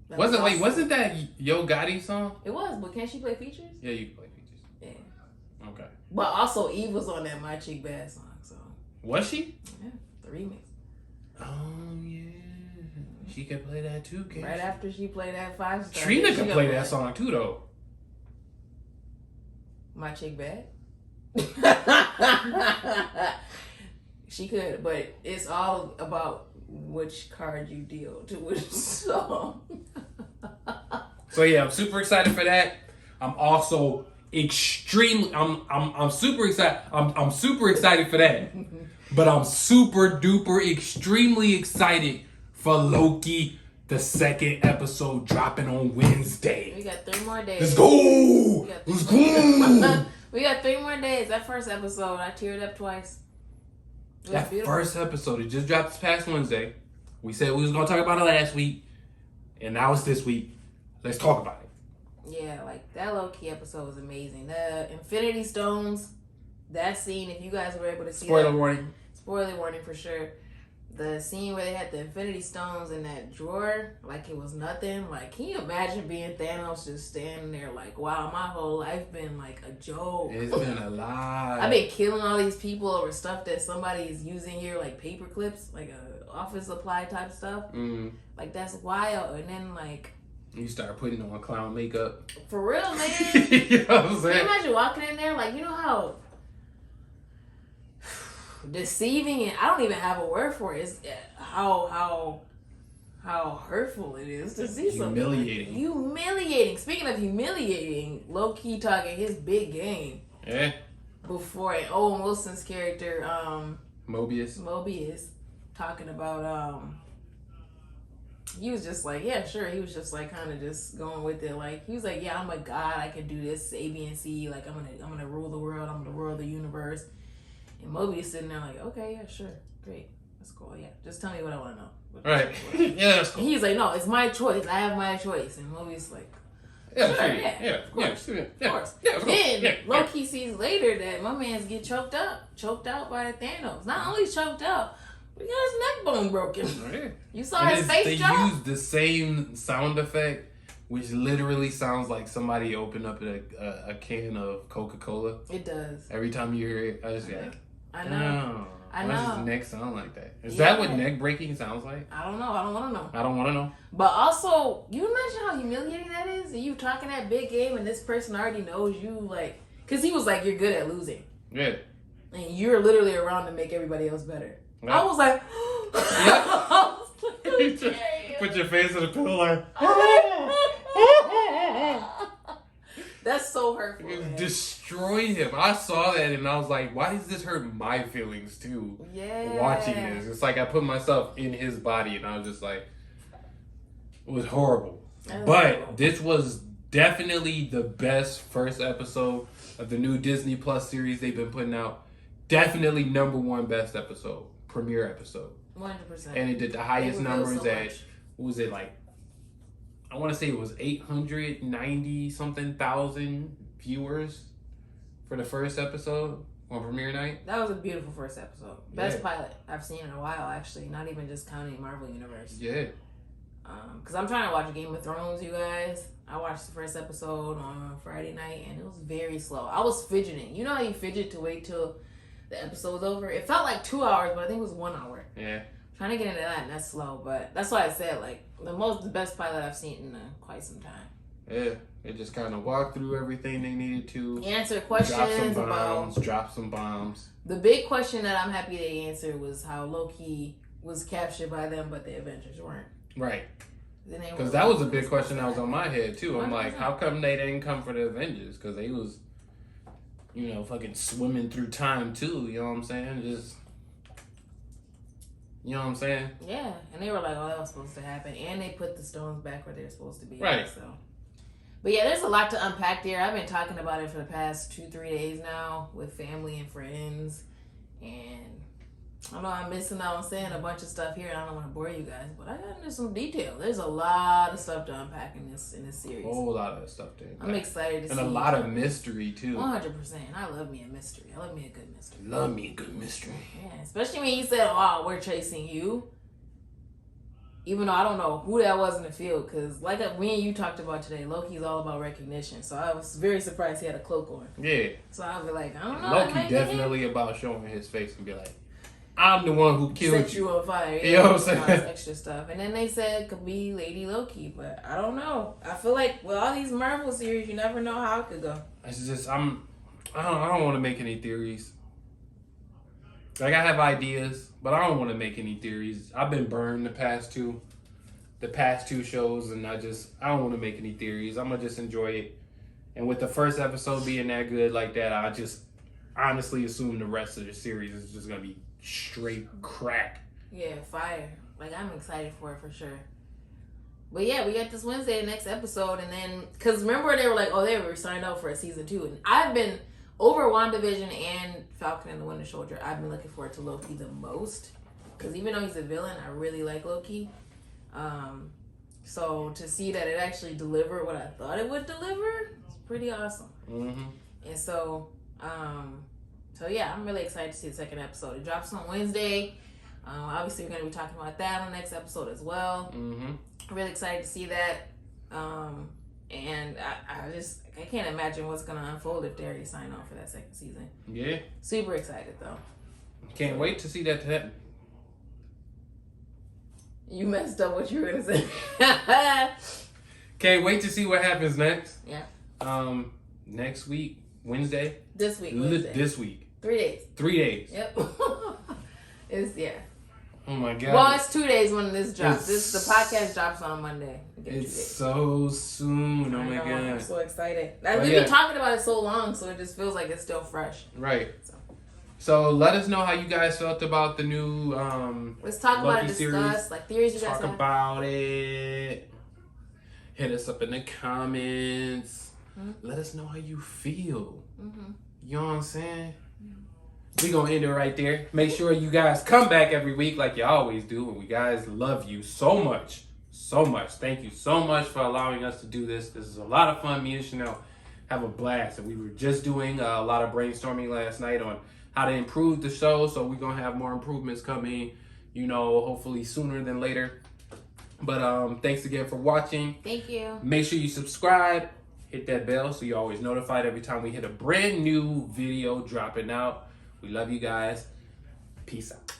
Speaker 1: Wasn't that Yo Gotti song?
Speaker 2: It was, but can she play features?
Speaker 1: Yeah, you can play features.
Speaker 2: Yeah.
Speaker 1: Okay.
Speaker 2: But also Eve was on that My Chick Bad song, so.
Speaker 1: Was she?
Speaker 2: Yeah, the remix.
Speaker 1: Oh yeah. She could play that too, can
Speaker 2: right after she played that 5-star.
Speaker 1: Trina could play that song too though.
Speaker 2: My Chick Bad? She could, but it's all about which card you deal to which song.
Speaker 1: So yeah, I'm super excited for that. I'm also extremely I'm super excited. I'm super excited for that. But I'm super duper extremely excited for Loki, the second episode dropping on Wednesday.
Speaker 2: We got 3 more days.
Speaker 1: Let's go! Let's go!
Speaker 2: We got 3 more days. That first episode, I teared up twice.
Speaker 1: That first episode, it just dropped this past Wednesday. We said we was going to talk about it last week. And now it's this week. Let's talk about it.
Speaker 2: Yeah, like that Loki episode was amazing. The Infinity Stones, that scene, if you guys were able to see
Speaker 1: Spoiler warning.
Speaker 2: Spoiler warning for sure. The scene where they had the Infinity Stones in that drawer, like it was nothing. Like, can you imagine being Thanos just standing there like, wow, my whole life been like a joke.
Speaker 1: It's been a lie.
Speaker 2: I've been killing all these people over stuff that somebody is using here, like paper clips, like a office supply type stuff. Mm. Like, that's wild. And then, like...
Speaker 1: You start putting on clown makeup.
Speaker 2: For real, man.
Speaker 1: You know what I'm saying?
Speaker 2: Can you imagine walking in there, like, you know how... deceiving, and I don't even have a word for it. It's how hurtful it is to see something. Humiliating. Speaking of humiliating, Loki talking his big game.
Speaker 1: Yeah.
Speaker 2: Before Owen Wilson's character,
Speaker 1: Mobius,
Speaker 2: talking about he was just like, yeah, sure. He was just like kind of just going with it. Like, he was like, yeah, I'm a god. I can do this A, B, and C. Like, I'm gonna rule the world. I'm gonna rule the universe. And Mobius sitting there like, okay, yeah, sure, great, that's cool, yeah. Just tell me what I want to know.
Speaker 1: Right. Yeah, that's cool.
Speaker 2: And he's like, no, it's my choice. I have my choice. And Mobius like,
Speaker 1: yeah,
Speaker 2: sure,
Speaker 1: yeah, of course.
Speaker 2: Of course. Then Loki sees later that my man's get choked out by Thanos. Not only choked out, but he got his neck bone broken. Right. You saw his face jump.
Speaker 1: They used the same sound effect, which literally sounds like somebody opened up a can of Coca-Cola.
Speaker 2: It does.
Speaker 1: Every time you hear it, I just like,
Speaker 2: I know.
Speaker 1: Why does his neck sound like that? Is that what neck breaking sounds like?
Speaker 2: I don't know. I don't want to know.
Speaker 1: I don't want to know.
Speaker 2: But also, you imagine how humiliating that is? And you talking that big game and this person already knows you, like... Because he was like, you're good at losing.
Speaker 1: Yeah.
Speaker 2: And you're literally around to make everybody else better. Yeah. I was like...
Speaker 1: Put your face in the pillow like...
Speaker 2: That's so hurtful.
Speaker 1: It destroyed him. I saw that and I was like, why does this hurt my feelings too?
Speaker 2: Yeah.
Speaker 1: Watching this. It's like I put myself in his body and I was just like, it was horrible. But this was definitely the best first episode of the new Disney Plus series they've been putting out. Definitely #1 best episode. Premiere episode.
Speaker 2: 100%.
Speaker 1: And it did the highest numbers at, what was it, like, I want to say it was 890 something thousand viewers for the first episode on premiere night.
Speaker 2: That was a beautiful first episode. Best pilot I've seen in a while, actually. Not even just counting Marvel Universe.
Speaker 1: Yeah.
Speaker 2: Because I'm trying to watch Game of Thrones, you guys. I watched the first episode on Friday night, and it was very slow. I was fidgeting. You know how you fidget to wait till the episode's over? It felt like 2 hours, but I think it was 1 hour.
Speaker 1: Yeah.
Speaker 2: Trying to get into that, and that's slow. But that's why I said, like, the best pilot I've seen in quite some time.
Speaker 1: Yeah. They just kind of walked through everything they needed to.
Speaker 2: Answer questions
Speaker 1: drop some bombs.
Speaker 2: The big question that I'm happy they answered was how Loki was captured by them, but the Avengers weren't.
Speaker 1: Right. Because that was a big question that was on my head, too.
Speaker 2: 100%.
Speaker 1: I'm like, how come they didn't come for the Avengers? Because they was, fucking swimming through time, too. You know what I'm saying? Just, you know what I'm saying?
Speaker 2: Yeah. And they were like, oh, that was supposed to happen. And they put the stones back where they're supposed to be.
Speaker 1: Right.
Speaker 2: So. But yeah, there's a lot to unpack there. I've been talking about it for the past 2-3 days now with family and friends. And I don't know, I'm missing out on saying a bunch of stuff here. I don't want to bore you guys, but I got into some detail. There's a lot of stuff to unpack in this series.
Speaker 1: A whole lot of stuff to unpack.
Speaker 2: I'm excited to see.
Speaker 1: And a lot of mystery, too.
Speaker 2: 100%. I love me a mystery. I love me a good mystery.
Speaker 1: Love me a good mystery.
Speaker 2: Yeah, especially when you said, oh, we're chasing you. Even though I don't know who that was in the field, because like me and you talked about today, Loki's all about recognition. So I was very surprised he had a cloak on.
Speaker 1: Yeah.
Speaker 2: So I'll be like, I don't know.
Speaker 1: Loki definitely about showing his face and be like, I'm the one who killed
Speaker 2: Set you on fire.
Speaker 1: You know what I'm saying?
Speaker 2: Extra stuff. And then they said it could be Lady Loki, but I don't know. I feel like with all these Marvel series, you never know how it could go.
Speaker 1: It's just, I don't want to make any theories. Like, I have ideas, but I don't want to make any theories. I've been burned the past two shows, and I don't want to make any theories. I'm going to just enjoy it. And with the first episode being that good like that, I just honestly assume the rest of the series is just going to be straight crack.
Speaker 2: Yeah, fire. Like, I'm excited for it for sure. But yeah, we got this Wednesday, the next episode, and then, because remember they were like, oh, they were signed up for a season 2. And I've been, over WandaVision and Falcon and the Winter Soldier, I've been looking forward to Loki the most. Because even though he's a villain, I really like Loki. So to see that it actually delivered what I thought it would deliver, it's pretty awesome.
Speaker 1: Mm-hmm.
Speaker 2: And so yeah, I'm really excited to see the second episode. It drops on Wednesday. Obviously, we're going to be talking about that on the next episode as well.
Speaker 1: Mm-hmm.
Speaker 2: Really excited to see that. And I can't imagine what's going to unfold if they already sign on for that second season.
Speaker 1: Yeah.
Speaker 2: Super excited, though.
Speaker 1: Can't wait to see that happen.
Speaker 2: You messed up what you were going to say.
Speaker 1: Can't wait to see what happens next.
Speaker 2: Yeah.
Speaker 1: Next week, Wednesday.
Speaker 2: This week, Wednesday.
Speaker 1: This week.
Speaker 2: 3 days.
Speaker 1: 3 days.
Speaker 2: Yep. Yeah.
Speaker 1: Oh my God.
Speaker 2: Well, it's 2 days when this drops. The podcast drops on Monday.
Speaker 1: It's so soon. Oh my God.
Speaker 2: I'm so excited. We've been talking about it so long, so it just feels like it's still fresh.
Speaker 1: Right. So let us know how you guys felt about the new
Speaker 2: let's talk
Speaker 1: Loki
Speaker 2: about it, discuss
Speaker 1: series.
Speaker 2: like theories you guys
Speaker 1: Talk
Speaker 2: have.
Speaker 1: about it. Hit us up in the comments.
Speaker 2: Mm-hmm.
Speaker 1: Let us know how you feel.
Speaker 2: Mm-hmm.
Speaker 1: You know what I'm saying? We're going to end it right there. Make sure you guys come back every week like you always do. And we guys love you so much. So much. Thank you so much for allowing us to do this. This is a lot of fun. Me and Chanel have a blast. And we were just doing a lot of brainstorming last night on how to improve the show. So we're going to have more improvements coming, hopefully sooner than later. But thanks again for watching.
Speaker 2: Thank you.
Speaker 1: Make sure you subscribe. Hit that bell so you're always notified every time we hit a brand new video dropping out. We love you guys. Peace out.